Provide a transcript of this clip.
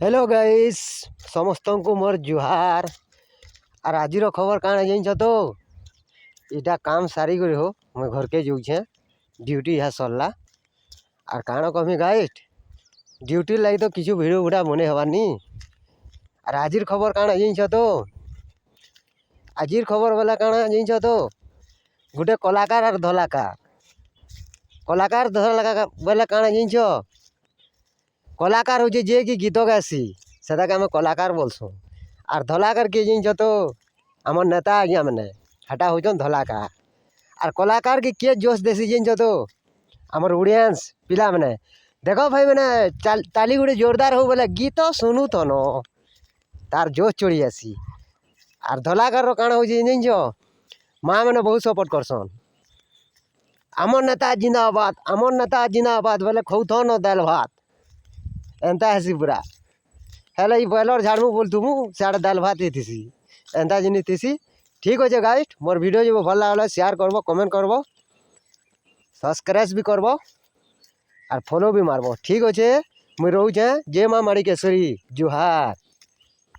Hello guys समस्त को मोर जुहार। और आज खबर काण जान तो इटा काम सारी कर हो मैं घर के जाऊे ड्यूटी यहाँ सरला और काण कमी गाइस ड्यूटी लगी तो किसी भिडियो भुड़ा बने हबानी। और आज खबर काण जान तो आज खबर वाला काण जान तो गोटे कलाकार और धलाकार धलाकार बोले काण जान कलाकार हो जे कि गीत गासी से आम कलाकार बोलसुँ। और धलाकार किए जान तो आम नेता आज्ञा मैंने हटा हो धलाकार। और कलाकार के किए जोश देसी जान तो आमर ऑडियंस पिला मैंने देखो भाई मैंने ताली गुड़े जोरदार हो बोले गीत शुणु तो न तार जोश चढ़ी आसी। और धलाकार काण हो जान माँ मैंने बहुत सपोर्ट करसन आमर नेता जिंदाबाद बोले खौथ न दाल भात एंता हेसी पूरा हेले बॉयलर झाड़ू बोलतुमु सियाड़े दाल भात ही थी एंता जिनी थी। ठीक अच्छे गाइस मोर वीडियो जो भल लगे शेयर करब कमेंट करब सब्सक्राइब भी करब और फॉलो भी मारब। ठीक अच्छे मुई रोचे जय माँ माणिकेश्वरी जुहार।